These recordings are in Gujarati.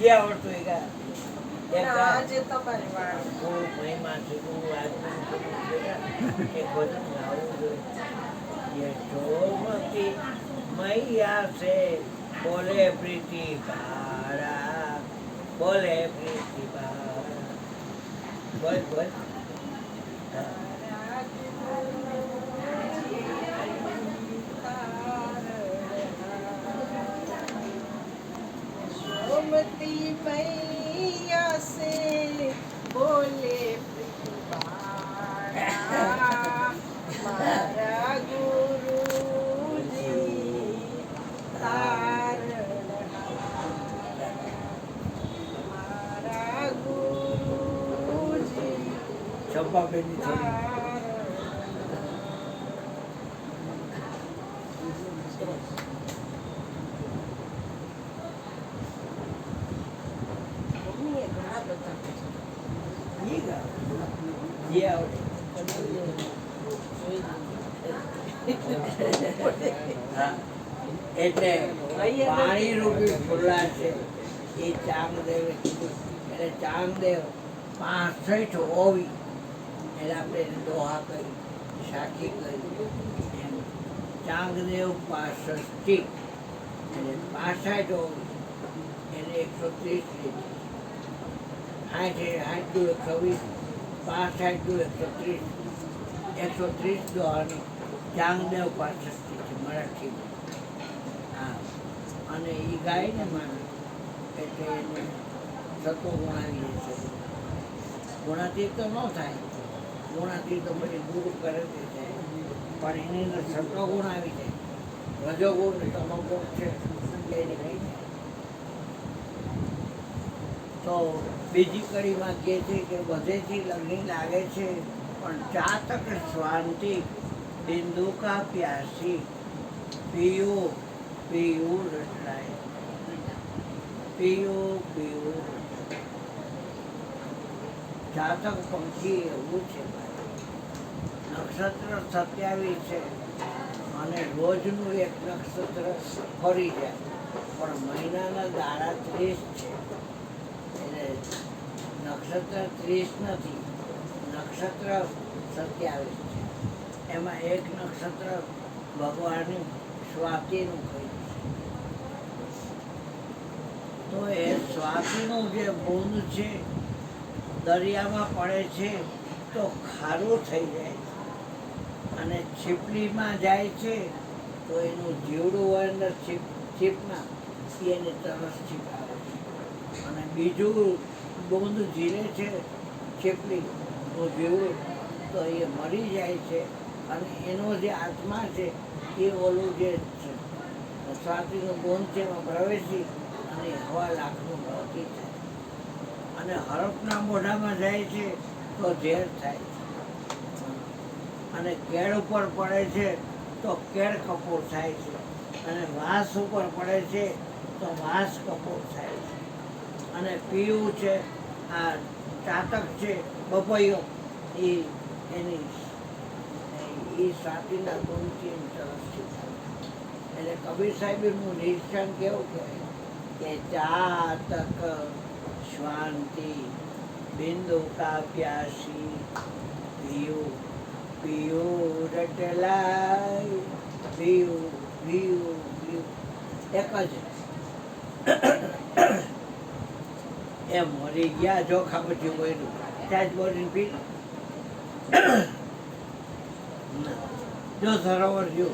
જે આવડતું એ ગા આજે તમારી વાણી હું મહિમા છું આજનું એ ભજન ગાવું જોઈએ યશોમતી મૈયા છે બોલે પ્રીતિ બાળા બોલે પ્રીતિ બાળા બોલ બોલ હા. यशोमती मैया से बोले प्रीतिपारा मारा गुरुजी तारणहारा गुरुजी ચંપાબેનની થોડી મમ્મીએ ઘણા બધા ઈ ગા જે આવડે હા. એટલે પાણી રૂપી ફૂલા છે એ ચાંગદેવે કીધું એટલે ચાંગદેવ 65 ઓવી એટલે આપણે એને દોહા કરી સાખી કરી એમ ચાંગદેવ 65 એટલે 65 ઓવી એને 130 લીધી 60 દુ 120 65 દુ 130 દોહાની ચાંગદેવ 65 છે મરાઠીમાં હા અને એ ગાય ને માને એટલે એને સતો ગુણાવીએ છે ગુણાતીત તો ન થાય ગુણાતીત તો પછી ગુરુ કરે તે થાય પણ એની અંદર સતો ગુણ આવી જાય રજોગુણ ને તમોગુણ છે એ નીકળી જાય તો બીજી કડીમાં કહે છે કે બધેથી લગ્ન લાગે છે પણ ચાતક શ્વાંતિ બિંદુ કા પ્યાસી પીયું પીયું રટલાય પીયું પીયું ચાતક પંખી એવું છે નક્ષત્ર 27 છે અને રોજનું એક નક્ષત્ર ફરી જાય પણ મહિનાના દાડા 30 છે એટલે નક્ષત્ર 30 નથી નક્ષત્ર 27 છે એમાં એક નક્ષત્ર ભગવાનનું સ્વાતિનું કહ્યું છે તો એ સ્વાતિનું જે બુંદ છે દરિયામાં પડે છે તો ખારું થઈ જાય અને છીપલીમાં જાય છે તો એનું જીવડું હોય અંદર છીપમાં એને તરસ છીપાવે છે અને બીજું બુંદ ઝીલે છે છીપલીનું જીવડું તો એ મરી જાય છે અને એનો જે આત્મા છે એ ઓલું જે સ્વાતિનું બુંદ છે એમાં પ્રવેશી અને 1.5 લાખનું મોતી થાય અને હરફના મોઢામાં જાય છે તો ઝેર થાય છે અને કેળ ઉપર પડે છે તો કેળ કપૂર થાય છે અને વાંસ ઉપર પડે છે તો વાંસ કપૂર થાય છે અને પીવું છે આ ચાતક છે બપૈયો એ એની એ સ્વાતિના ગુણથી તરસ છે એટલે કબીર સાહેબનું નિરીક્ષણ કેવું કહેવાય કે ચાતક શાંતિ બિંદુ કા પ્યાસી પીયું પીયું રટલાય પીયું પીયું પીયું એક જ એમ મરી ગયા ચોખા પછી કોઈનું ત્યાં જ બોલીને પી જો સરોવર જો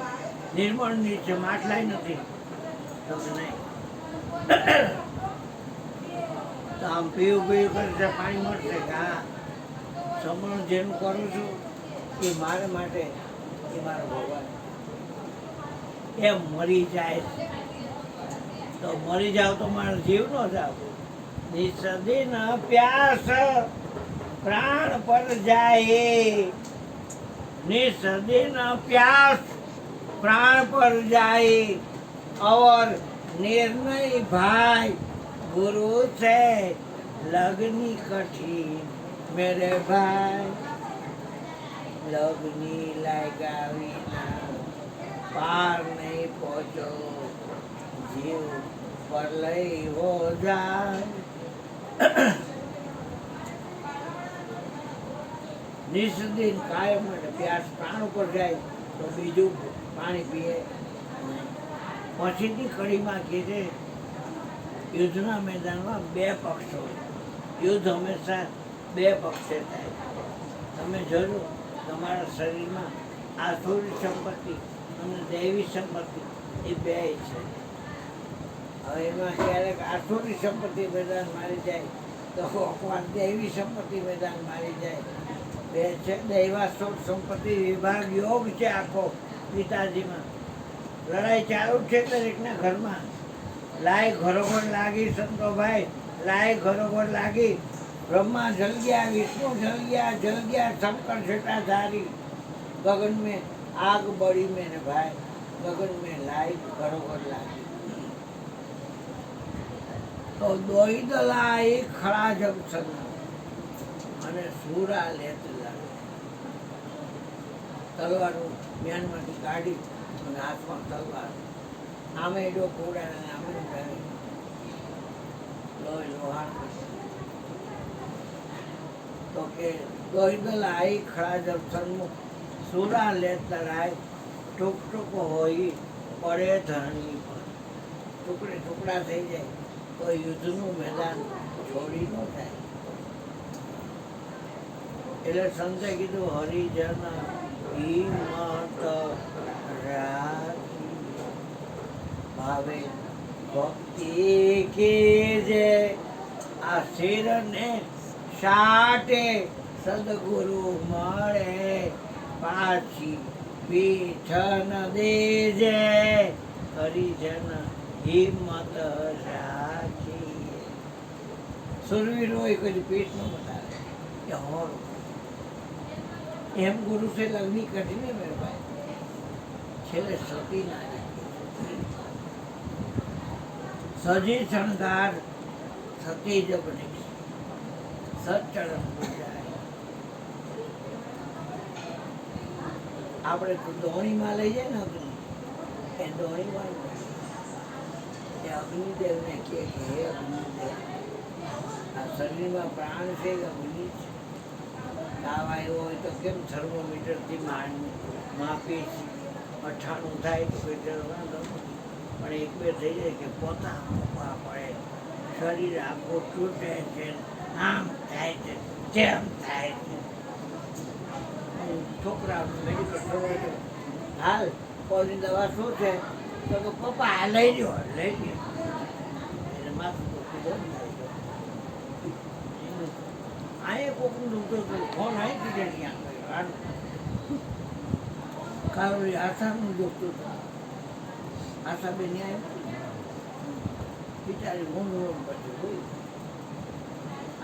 નિર્મળ નીચે માટલાય નથી તો નહીં તો આમ પીવું પીવું કરશે પાણી મળશે કે હા સમરણ જેનું કરું છું એ મારા માટે એ મારો ભગવાન એમ મરી જાય તો મરી જાવ તો મારો જીવ ન જાવ નિસદીન પ્યાસ પ્રાણ પર જાય નિસદીન પ્યાસ પ્રાણ પર જાય और निर्णय भाई गुरु से लगनी कठिन मेरे भाई लगनी लगा विना पार नहीं पहुँचो जीव પર લઈ હો જાય. નિસ્દિન કાયમ માટે પ્યાસ પ્રાણ ઉપર જાય તો બીજું પાણી પીએ. પછીની કડીમાં કહે છે યુદ્ધના મેદાનમાં બે પક્ષ હોય. યુદ્ધ હંમેશા બે પક્ષે થાય. તમે જોજો તમારા શરીરમાં આસુરી સંપત્તિ અને દૈવી સંપત્તિ એ બે છે. હવે એમાં ક્યારેક આસુરી સંપત્તિ મેદાન મારી જાય તો અપવાદ દૈવી સંપત્તિ મેદાન મારી જાય. બે છે દૈવાસુર સંપત્તિ વિભાગ યોગ છે આખો પિતાજીમાં. લડાઈ ચાલુ છે દરેકના ઘરમાં. લાય ઘરોઘર લાગી સંતોભાઈ, લાય ઘરોઘર લાગી. બ્રહ્મા જલ ગયા, વિષ્ણુ જલ ગયા શંકર છટાધારી. गगन में आग बड़ी में ने भाई, गगन में लाई घरोघर लागी. तो दोई दलाई खड़ा जब सन्ना અને સુરા લેત લાગે. તલવારનું મ્યાનમાંથી કાઢી અને હાથમાં તલવાર આમે એડો કોડા અને આમે ઉડાડે લોહી લોહાણ. તો કે દોઈ દલાઈ ખડા જબ સન્મુખ સુરા લેત લડાય ટૂંક ટૂંક હોય પડે ધરણી પર. ટુકડે ટુકડા થઈ જાય તો યુદ્ધનું મેદાન છોડી ન થાય. એટલે સંતે કીધું હરિજન હિંમત રાખી ભાવે ભક્તિ કીજે. આ શિરને સાટે સદગુરુ મળે પાછી પીઠ ન દેજે. હરિજન હિંમત રાખી. સુરવીરો એ કોઈ પીઠ ન બતાવે કે હોર એમ ગુરુ से लगनी कठिन है मेरे भाई. છેલ્લે સતી ના સજી શણગાર સતી જ બને. સચરણ જાય. આપણે દોણીમાં લઈ જાય ને અગ્નિ, એ દોણીમાં એ અગ્નિદેવને કહે કે હે અગ્નિદેવ, આ શરીરમાં પ્રાણ છે કે અગ્નિ છે? તાવ આવ્યો હોય તો કેમ થર્મોમીટરથી માપી 98 થાય તો કોઈ વાંધો નથી. પણ એક બે થઈ જાય કે પોતા મૂકવા પડે, શરીર આખું તૂટે છે, આમ થાય છે, તેમ થાય છે. છોકરા મેડિકલ સ્ટોર હાલ કોઈની દવા શું છે તો કે પપ્પા આ લઈ લો એટલે માથું બંધ થાય છે. અહીંયા કોકનું દુખતો હતું, ફોન આવી ગયો ત્યાં કારોલી આશાનું દુખતું હતું. આશાબેન આવ્યા બિચારી ઊંઘ પછી હોય.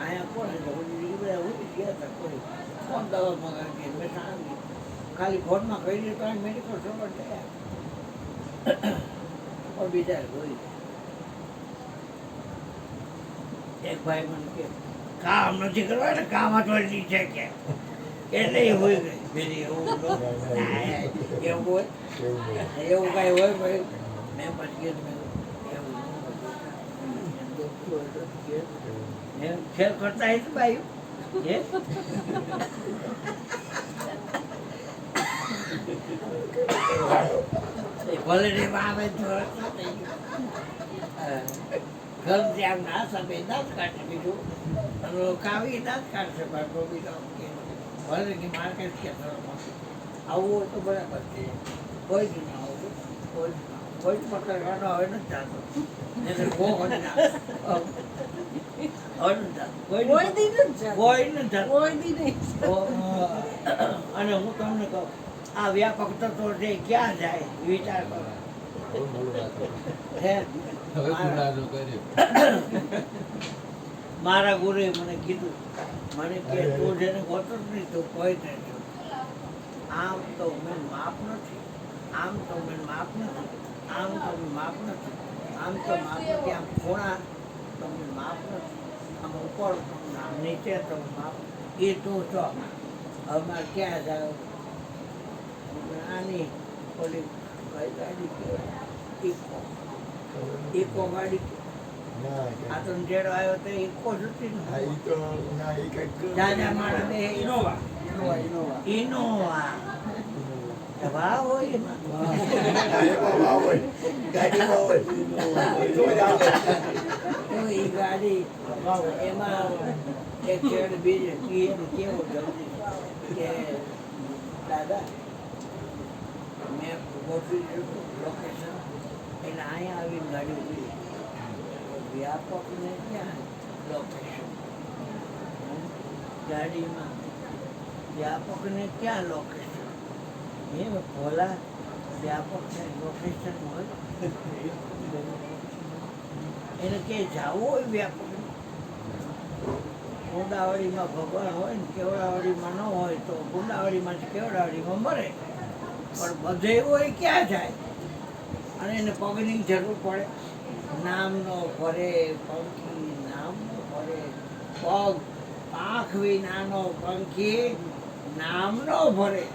અહીંયા કોને બધા ઉડી ગયા હતા. કોઈ ફોન દવા મગાવી મેં સાંભળી ખાલી ફોનમાં કહી દે તો મેડિકલ સ્ટોર થયા પણ બિચારી હોય. એક ભાઈ મને કે કામ નથી કરવા ને કામ અઠવાડિયું છે કે એટલે એ હોય ગઈ પેલી એવું એવું હોય એવું કાંઈ હોય ભાઈ. મેં પછી એવું ખેલ કરતા હે ભાઈ ભલે રે આવે ઘર ત્યાં ના સમય દાંત કાઢે બીજું કાવી દાંત કાઢશે ભલે કે માર્કેટ કે આવું હોય તો બરાબર છે. કોઈ જ ના આવું કોઈ જ પકડવાનો હવે નથી જાતો. અને હું તમને કહું આ વ્યાપક તત્વો છે ક્યાં જાય વિચાર કરો. મારા ગુરુએ મને કીધું, મને કે તું જેને ગોતો નહીં તું કોઈ નહીં. આમ તો મેં માપ નથી, આમ તો મેં માપ નથી, આમ તો માપ નથી, આમ તો માપ નથી, આમ ખૂણા તો મેં માપ નથી, આમ ઉપર આમ નીચે તો માપ. એ તું છો હવે મારે ક્યાં જાવ? આની ઓલી કઈ ગાડી કહેવાય ઇકો ઇકો ગાડી આ તો જેડો આવ્યો તો ઇકો જ હતી ને જાજા માણસ બે ઇનોવા ઇનોવા વાહ હોય એમાં તો એ ગાડી એમાં એક છેડ બીજે કેવો જલ્દી કે દાદા મેં ગોઠવી દીધું લોકેશન એટલે અહીંયા આવીને ગાડી ઉભી વ્યાપકને ક્યાં લોકેશન ગાડીમાં વ્યાપકને ક્યાં લોકેશન એ ભોલા વ્યાપકને લોકેશન હોય એને કે જવું હોય વ્યાપક ગુંડાવાડીમાં ભગવાન હોય ને કેવડાવાડીમાં ન હોય તો ગુંડાવાડીમાં કેવડાવાડીમાં મરે પણ બધે હોય ક્યાં જાય અને એને પગની જરૂર પડે નામનો ફરે પંખી નામનો ફરે પગ પાંખ વિનાનો પંખી નામનો ફરે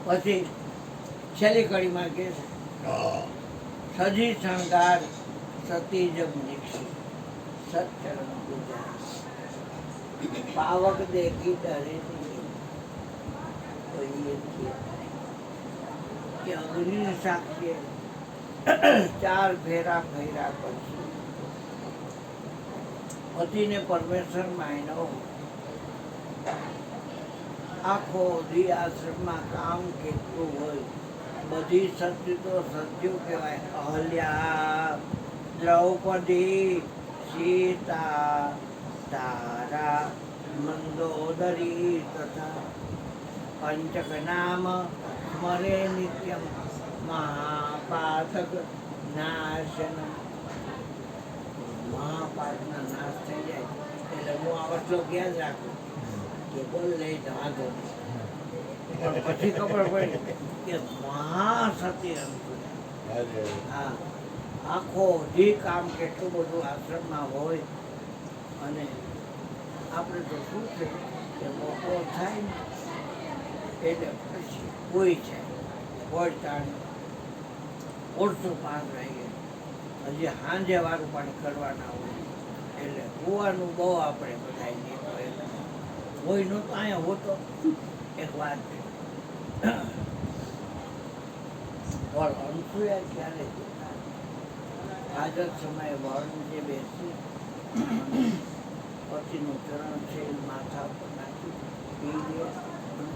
પછી છેલ્લી કડીમાં કે સજી શણગાર સતી જબ નિક્ષી સત્ચરણ પૂજા પાવક દેખી ડરે નહીં તો એ કે અગ્નિ સાક્ષી 4 ફેરા ફેરા પછી પતિને પરમેશ્વર માયનો આખો દી આશ્રમમાં કામ કેટલું હોય બધી સત્ય તો સત્યું કહેવાય અહલ્યા દ્રૌપદી સીતા તારા મંદોદરી તથા પંચક નામ સ્મરે નિત્યમ મહાપાતક નાશન મહાપાતના નાશ થઈ જાય એટલે હું આ શ્લોક યાદ રાખું કે બોલ લઈ વાંધો પણ પછી ખબર પડી કે મહાસતી હા આખો જે કામ કેટલું બધું આશ્રમમાં હોય અને આપણે તો શું છે કે મોકો થાય ને એટલે પછી કોઈ છે કોઈ ટાણી ઓળસો પાસ રહીએ હજી સાંજે વારું પાણી કરવાના હોય એટલે કૂવાનું બહુ આપણે બધા હોય નહોતો અહીંયા હોતો એક વાત છે અનસુયા ક્યારે હાજર સમયે વરણ જે બેસી પતિનું ચરણ છે માથા પર નાખી પી લે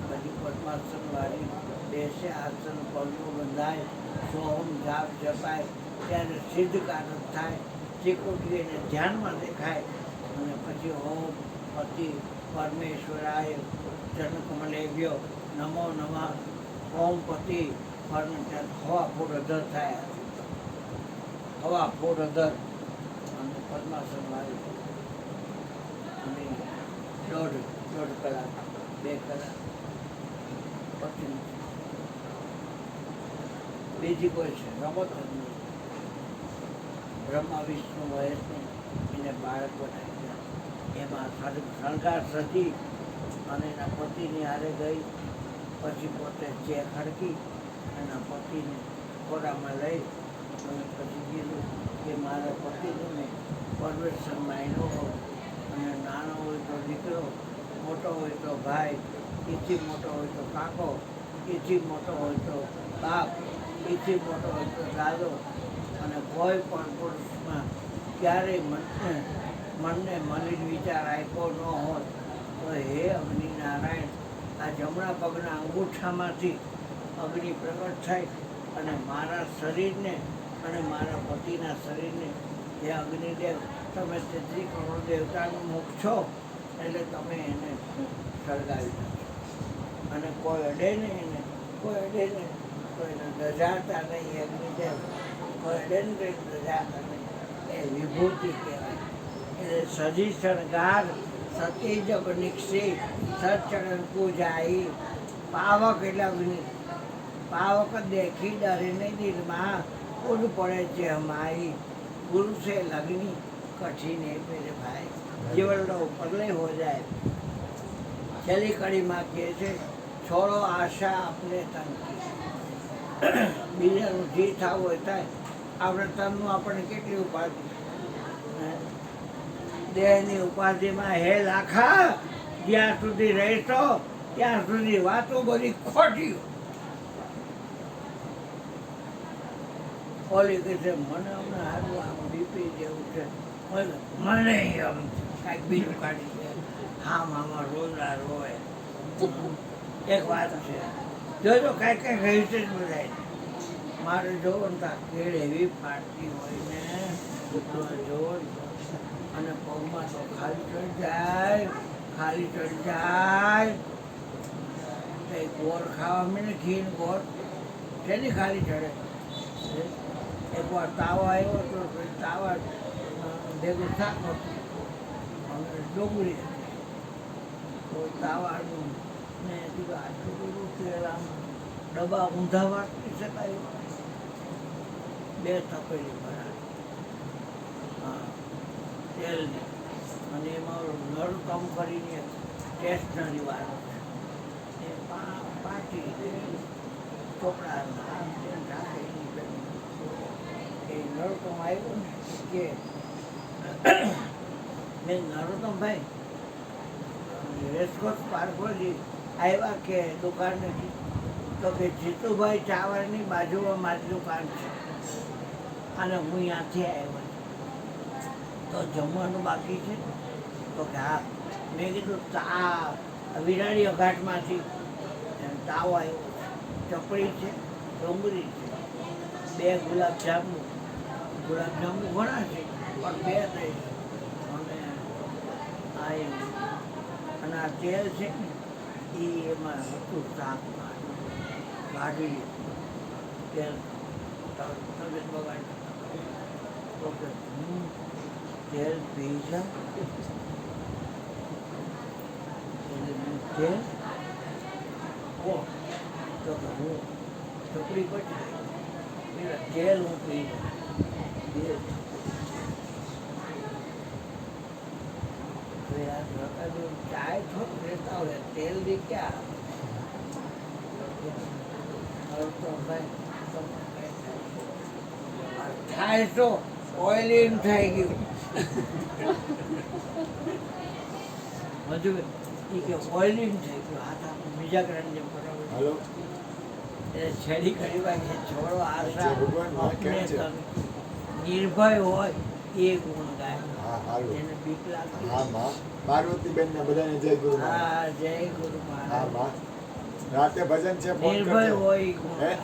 પછી પદ્માસન વાળી બેસે આસન પગલું બંધાય સોહમ જાપ જપાય ત્યારે સિદ્ધ કારક થાય ત્રિકુટી એને ધ્યાનમાં દેખાય અને પછી ઓમ પતિ પરમેશ્વરાય જનકમલેભ્યો નમો નમઃ ઓમ પતિ હવા ફૂટ અધર થાય હવા ફૂટ અધર અને પદ્માસન વાળી અને દોઢ કલાક 2 કલાક પછી બીજી કોઈ છે રમત જ નહીં બ્રહ્મા વિષ્ણુ મહેશને એને બાળક બનાવી એમાં શણગાર સજી અને એના પતિની હારે ગઈ પછી પોતે ચેક હડકી એના પતિને ખોરામાં લઈ અને પછી કીધું કે મારા પતિનું ને પરમેશ્વરમાં એનો હોય અને નાનો હોય તો દીકરો મોટો હોય તો ભાઈ એથી મોટો હોય તો કાકો એથી મોટો હોય તો બાપ એથી મોટો હોય તો દાદો અને કોઈ પણ પુરુષમાં ક્યારેય મનને મલિન વિચાર આપ્યો ન હોય તો હે અગ્નિનારાયણ આ જમણા પગના અંગૂઠામાંથી અગ્નિ પ્રગટ થાય અને મારા શરીરને અને મારા પતિના શરીરને હે અગ્નિદેવ તમે 33 કરોડ દેવતાનું મુખ છો એટલે તમે એને સળગાવી નાખો અને કોઈ અડે નહીં એને કોઈ અડે નહીં તો એને દજાતા નહીં અગ્નિદેવ કોઈ અડે ને કંઈ દજાતા નહીં એ વિભૂતિ કહેવાય એટલે સજી શણગાર સતી જબ નિક્ષી સચરણ પૂજાઈ પાવક એટલે અગ્નિ પાવક દેખી ડરે નહીં દિલમાં કૂદ પડે છે હમાઈ गुरु से लगनी कठिन है मेरे भाई जीवन लो पगले हो जाए चली कड़ी माँ के से छोड़ो आशा अपने तन की બીજાનું જે થવું હોય થાય. આપણે તનનું આપણને કેટલી ઉપાધિ, હે? દેહની ઉપાધિમાં હે લાખા, જ્યાં સુધી રહેશો ત્યાં સુધી વાતો બધી ખોટી. ઓલી કહે છે મને હમણાં હારું આમ બીપી જેવું છે, મને એમ કાંઈક બીજું કાઢી દે. હા મામા રોજના રોવે. એક વાત છે, જોજો કાંઈક કાંઈક રહી છે જ બધાય. મારે જોવો ને ત્યાં કેળ એવી ફાટતી હોય ને, જોવો ને અને પગમાં તો ખાલી ચડી જાય, ખાલી ચડી જાય. કંઈ ગોળ ખાવા મને ઘીન ગોળ શેની ખાલી ચડે. એકવાર તાવ આવ્યો તો તાવા ભેગું શાક હતું અને ડુંગળી હતી. તો તાવાનું ને કીધું આટલું બધું તેલ આમ ડબ્બા ઊંધા વાપરી શકાય. 2 તપેલી ભરાય હા તેલની, અને એમાં નળકમ કરીને ટેસ્ટની વાળો છે. એ પાટી ચોપડા નાખે એ નળકમ આવ્યું ને કે મેં નરોત્તમભાઈ રેસકોર્સ પાર્કોથી આવ્યા કે દુકાનેથી, તો કે જીતુભાઈ ચાવડની બાજુમાં મારી દુકાન છે અને હું ત્યાંથી આવ્યો તો જમવાનું બાકી છે. તો કે હા. મેં કીધું વિરાળી ઘાટમાંથી તાવ આવ્યો, ચપડી છે, ડુંગળી છે, 2 ગુલાબજાંબુ ઘણા છે પણ 2 દઈશ. અને આ તેલ છે ને એ એમાં હતું શાકમાં કાઢી લીધું તેલ. તબિયત બગાડી તો કે હું તેલ પી જાઉં એટલે હું તેલ તો કે હું ચોપડી પડી ગઈ તેલ હું પી જાઉં. ચાય થોડું રહેતા હોય તેલ બી ક્યાં થાય તો ઓઇલિંગ થઈ ગયું. હજુ એ કે ઓઇલિંગ થઈ ગયું. હાથ આપણે બીજા ગ્રાન્ડ જેમ બરાબર એટલે છેડી કરી વાગે છોડો આશા નિર્ભય હોય એ ગુણ ગાય. એને બીક લાગતી. પાર્વતીબેન ને બધાને જય ગુરુ મહારાજ. હા જય ગુરુ મહારાજ. રાતે ભજન છે ફોન નિર્ભય કરજો. હોય એ ગુણ ગાય.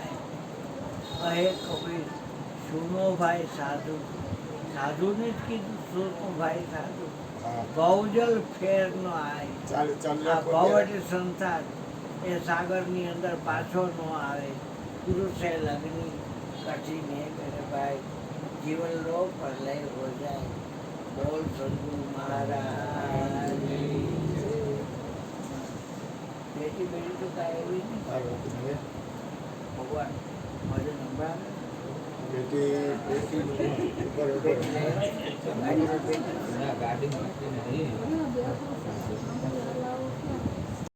કહે કબીર સુનો ભાઈ સાધુ, સાધુને જ કીધું સુનો ભાઈ સાધુ. હા. ભવજલ ફેર નો આય. ચાલુ ચાલુ આ રાખો ભવ ત્યારે. એટલે સંસાર, એ સાગરની અંદર પાછો ન આવે. પુરુષે લગ્ની કઠિને કરે ભાઈ, જીવન લો પ્રલય હો જાય. બોલ સદગુરુ મહારાજ. બેટી બેટી તો કાંઈ એવી નહીં. પાર્વતીને ભગવાન મને સંભળાવે. બેટી બેટી ઉપર ઉપર ગાડીમાં બેઠી. ગાડી